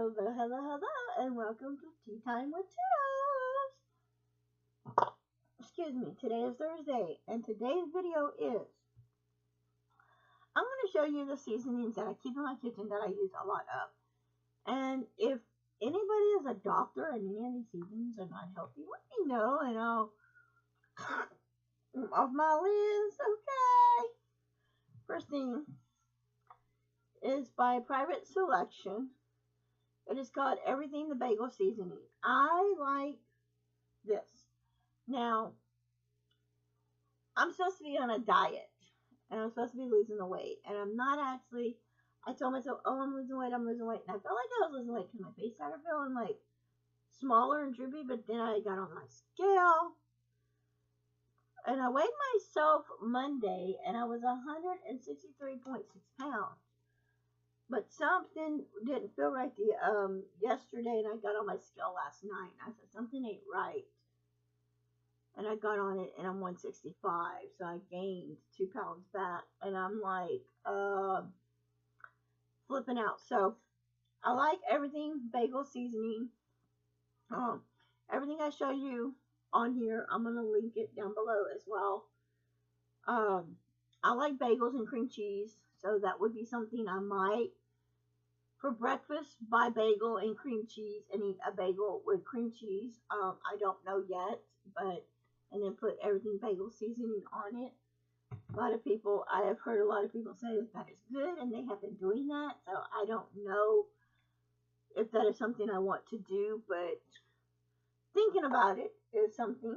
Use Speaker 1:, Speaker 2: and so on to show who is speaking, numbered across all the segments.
Speaker 1: Hello, and welcome to Tea Time with Toodles. Excuse me, today is Thursday, and today's video is I'm going to show you the seasonings that I keep in my kitchen that I use a lot of. And if anybody is a doctor and any of these seasonings are not healthy, let me know, and I'll off my list. Okay. First thing is by Private Selection. It is called Everything the Bagel Seasoning. I like this. Now, I'm supposed to be on a diet, and I'm supposed to be losing the weight, and I'm not actually. I told myself, oh, I'm losing weight, and I felt like I was losing weight because my face started feeling like smaller and droopy, but then I got on my scale, and I weighed myself Monday, and I was 163.6 pounds. But something didn't feel right yesterday, and I got on my scale last night, and I said, something ain't right. And I got on it, and I'm 165, so I gained 2 pounds back, and I'm like, flipping out. So, I like everything bagel seasoning. Everything I show you on here, I'm going to link it down below as well. I like bagels and cream cheese, so that would be something I might, for breakfast, buy bagel and cream cheese and eat a bagel with cream cheese. I don't know yet, but, and then put everything bagel seasoning on it. I have heard a lot of people say that is good, and they have been doing that, so I don't know if that is something I want to do, but thinking about it is something.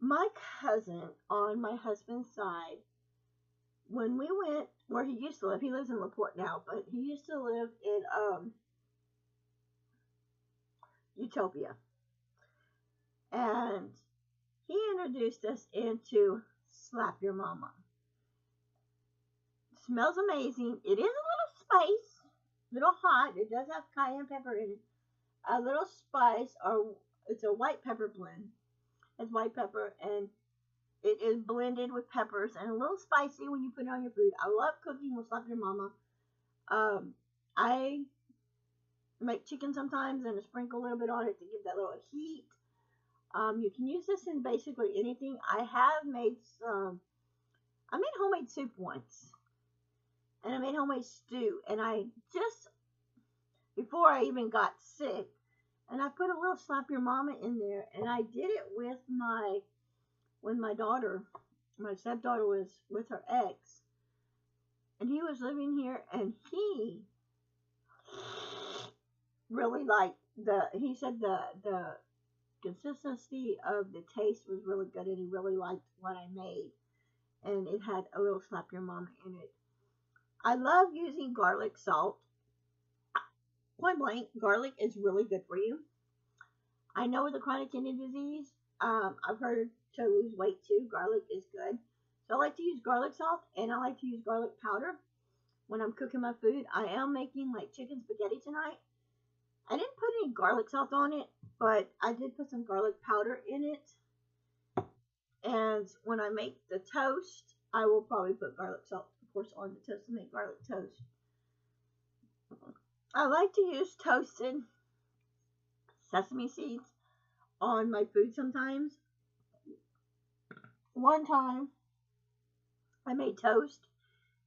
Speaker 1: My cousin on my husband's side, when we went where he used to live, he lives in LaPorte now, but he used to live in Utopia. And he introduced us into Slap Your Mama. It smells amazing. It is a little spice, a little hot. It does have cayenne pepper in it. A little spice, or it's a white pepper blend. It's white pepper, and it is blended with peppers and a little spicy when you put it on your food. I love cooking with Slap Your Mama. I make chicken sometimes and sprinkle a little bit on it to give that little heat. You can use this in basically anything. I made homemade soup once. And I made homemade stew. And before I even got sick, and I put a little Slap Your Mama in there. And I did it with when my stepdaughter was with her ex. And he was living here, and he really liked he said the consistency of the taste was really good, and he really liked what I made, and it had a little Slap Your Mama in it. I love using garlic salt. Point blank, garlic is really good for you. I know with the chronic kidney disease, I've heard to lose weight too, garlic is good. So I like to use garlic salt, and I like to use garlic powder when I'm cooking my food. I am making like chicken spaghetti tonight. I didn't put any garlic salt on it, but I did put some garlic powder in it. And when I make the toast, I will probably put garlic salt, of course, on the toast to make garlic toast. I like to use toasted sesame seeds on my food sometimes. One time, I made toast,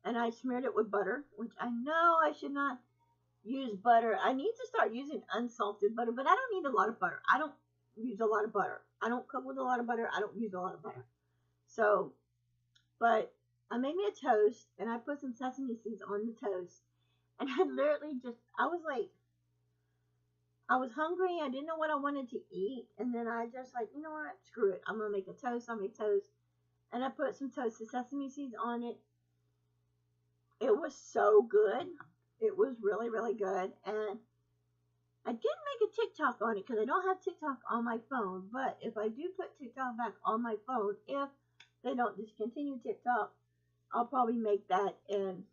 Speaker 1: and I smeared it with butter, which I know I should not use butter. I need to start using unsalted butter, but I don't need a lot of butter. I don't use a lot of butter. I don't cook with a lot of butter. I don't use a lot of butter. So, but I made me a toast, and I put some sesame seeds on the toast, and I literally I was hungry. I didn't know what I wanted to eat, and then I just like, you know what, screw it. I'm going to make a toast. I made toast, and I put some toasted sesame seeds on it. It was so good. It was really, really good. And I didn't make a TikTok on it because I don't have TikTok on my phone. But if I do put TikTok back on my phone, if they don't discontinue TikTok, I'll probably make that and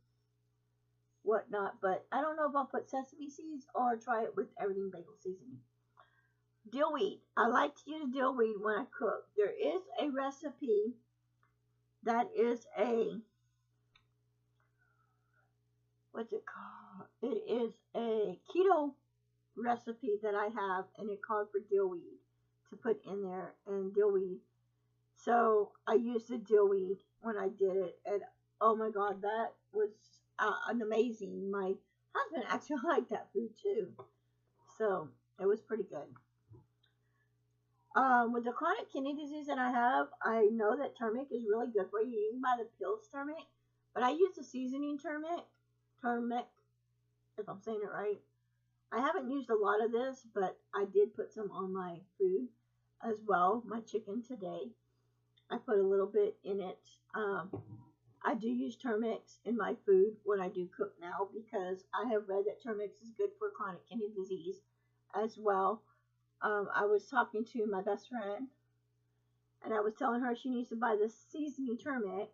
Speaker 1: whatnot. But I don't know if I'll put sesame seeds or try it with everything bagel seasoning. Dill weed. I like to use dill weed when I cook. There is a recipe that is what's it called? It is recipe that I have, and it called for dill weed to put in there, and dill weed. So I used the dill weed when I did it, and oh my god, that was an amazing. My husband actually liked that food too, so it was pretty good. With the chronic kidney disease that I have, I know that turmeric is really good for you. You can buy the pills turmeric, but I use the seasoning turmeric, if I'm saying it right. I haven't used a lot of this, but I did put some on my food as well. My chicken today, I put a little bit in it. I do use turmeric in my food when I do cook now because I have read that turmeric is good for chronic kidney disease as well. I was talking to my best friend, and I was telling her she needs to buy the seasoning turmeric.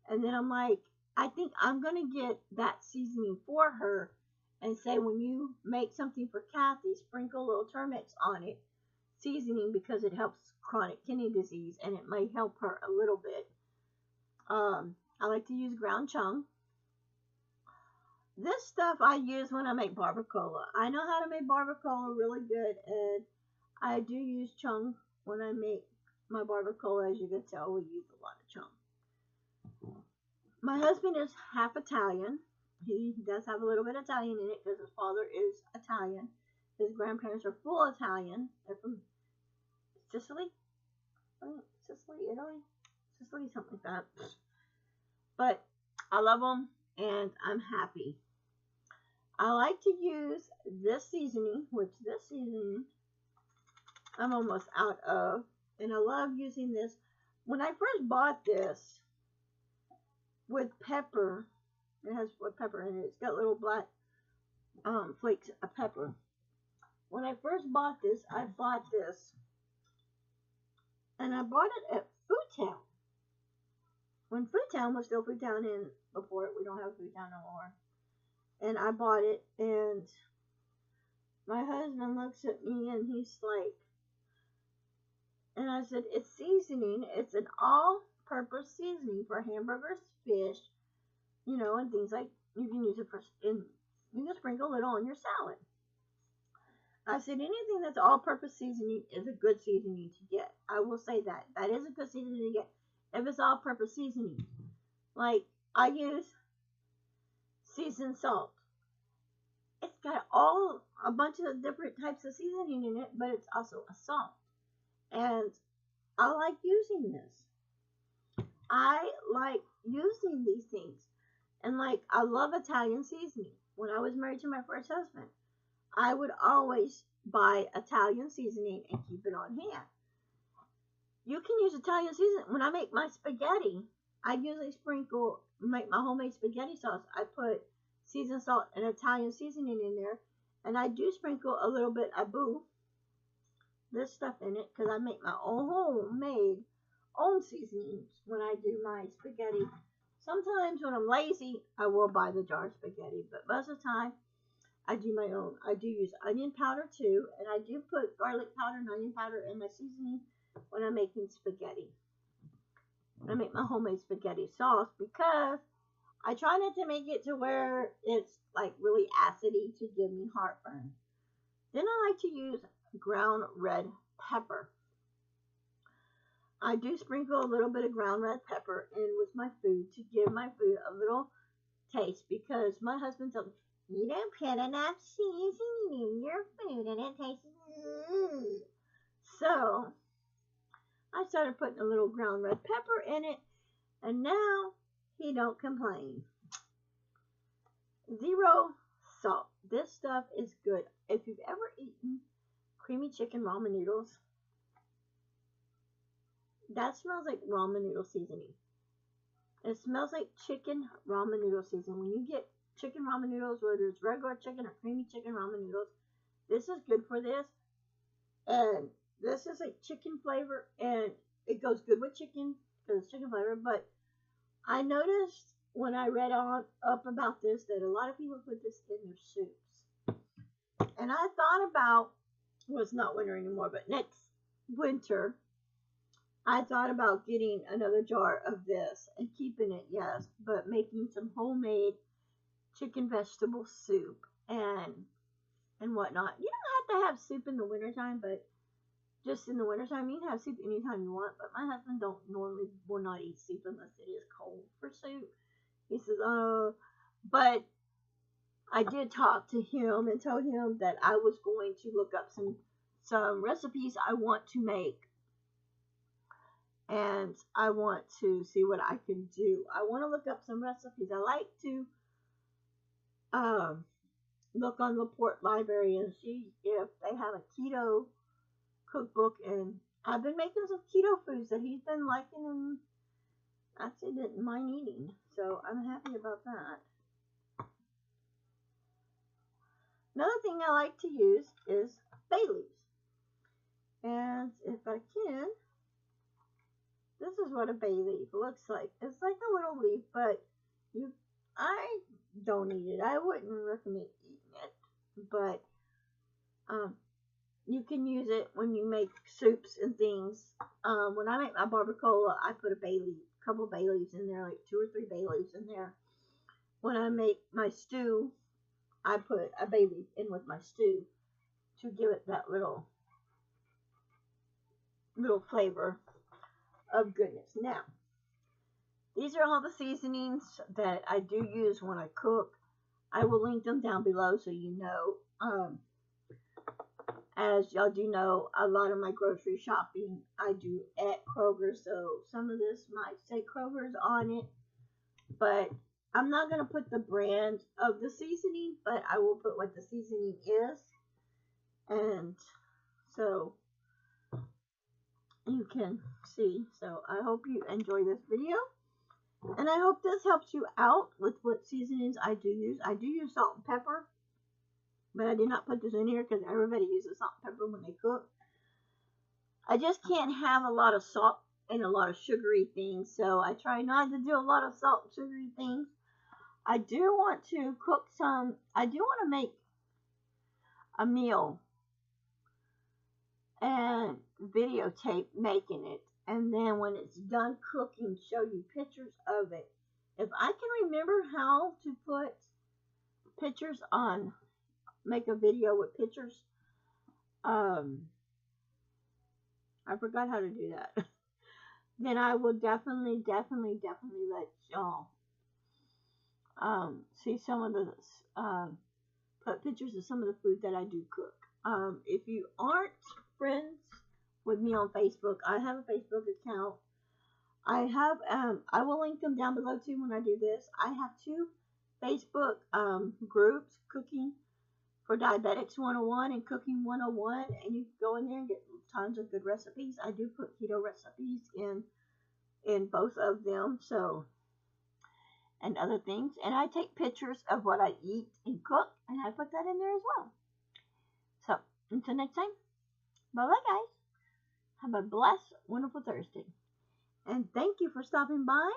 Speaker 1: And then I'm like, I think I'm going to get that seasoning for her and say, when you make something for Kathy, sprinkle a little turmeric on it, seasoning, because it helps chronic kidney disease, and it may help her a little bit. I like to use ground chung. This stuff I use when I make barbacoa. I know how to make barbacoa really good, and I do use chung when I make my barbacoa. As you can tell, we use a lot of chung. My husband is half Italian. He does have a little bit of Italian in it because his father is Italian. His grandparents are full Italian. They're from Sicily, Italy, something like that. But I love them, and I'm happy. I like to use this seasoning, which this seasoning I'm almost out of, and I love using this. When I first bought this with pepper, it has with pepper in it. It's got little black flakes of pepper. When I first bought this, and I bought it at Food Town. When Food Town was still Food Town, and before it, we don't have Food Town no more. And I bought it, and my husband looks at me, and he's like, and I said, it's seasoning. It's an all-purpose seasoning for hamburgers, fish, and things like, you can use it you can sprinkle it on your salad. I said, anything that's all-purpose seasoning is a good seasoning to get. I will say that. That is a good seasoning to get if it's all-purpose seasoning. Like, I use seasoned salt. It's got a bunch of different types of seasoning in it, but it's also a salt. And I like using this. I like using these things. And like, I love Italian seasoning. When I was married to my first husband, I would always buy Italian seasoning and keep it on hand. You can use Italian seasoning. When I make my spaghetti, I usually make my homemade spaghetti sauce. I put seasoned salt and Italian seasoning in there, and I do sprinkle a little bit of this stuff in it, because I make my own homemade seasonings when I do my spaghetti. Sometimes when I'm lazy, I will buy the jar of spaghetti, but most of the time, I do my own. I do use onion powder too, and I do put garlic powder and onion powder in my seasoning when I'm making spaghetti. I make my homemade spaghetti sauce because I try not to make it to where it's like really acidy to give me heartburn. Then I like to use ground red pepper. I do sprinkle a little bit of ground red pepper in with my food to give my food a little taste, because my husband tells me, you don't put enough seasoning in your food and it tastes good. So I started putting a little ground red pepper in it, and now he don't complain. Zero salt. This stuff is good. If you've ever eaten creamy chicken ramen noodles, that smells like ramen noodle seasoning. It smells like chicken ramen noodle seasoning. When you get chicken ramen noodles, whether it's regular chicken or creamy chicken ramen noodles, this is good for this. And this is like chicken flavor, and it goes good with chicken because it's chicken flavor. But I noticed when I read up about this that a lot of people put this in their soups. And I thought about, well, it's not winter anymore, but next winter, I thought about getting another jar of this and keeping it, yes, but making some homemade chicken vegetable soup and and whatnot. You don't have to have soup in the wintertime, but just in the wintertime, you can have soup anytime you want. But my husband will not eat soup unless it is cold for soup. He says, oh, but I did talk to him and told him that I was going to look up some recipes I want to make. And I want to see what I can do. I want to look up some recipes. I like to look on the Port Library and see if they have a keto cookbook. And I've been making some keto foods that he's been liking and actually didn't mind eating. So I'm happy about that. Another thing I like to use is bay leaves. And if I can, this is what a bay leaf looks like. It's like a little leaf, but I don't eat it. I wouldn't recommend eating it. But you can use it when you make soups and things. When I make my barbacoa, I put a couple bay leaves in there, like 2 or 3 bay leaves in there. When I make my stew, I put a bay leaf in with my stew to give it that little flavor of goodness. Now, these are all the seasonings that I do use when I cook. I will link them down below so you know. As y'all do know, a lot of my grocery shopping I do at Kroger, so some of this might say Kroger's on it, but I'm not going to put the brand of the seasoning, but I will put what the seasoning is, and so you can see. So I hope you enjoy this video, and I hope this helps you out with what seasonings I do use. I do use salt and pepper, but I did not put this in here because everybody uses salt and pepper when they cook. I just can't have a lot of salt and a lot of sugary things, so I try not to do a lot of salt and sugary things. I do want to cook some, I do want to make a meal and videotape making it, and then when it's done cooking, show you pictures of it. If I can remember how to put pictures on, make a video with pictures, I forgot how to do that. Then I will definitely let y'all see some of the put pictures of some of the food that I do cook. If you aren't friends with me on Facebook, I have a Facebook account. I will link them down below too when I do this. I have 2 Facebook groups, Cooking for Diabetics 101 and Cooking 101, and you can go in there and get tons of good recipes. I do put keto recipes in both of them, so, and other things, and I take pictures of what I eat and cook, and I put that in there as well. So until next time, bye bye guys, have a blessed, wonderful Thursday, and thank you for stopping by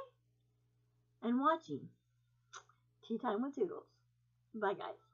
Speaker 1: and watching Tea Time with Toodles. Bye guys.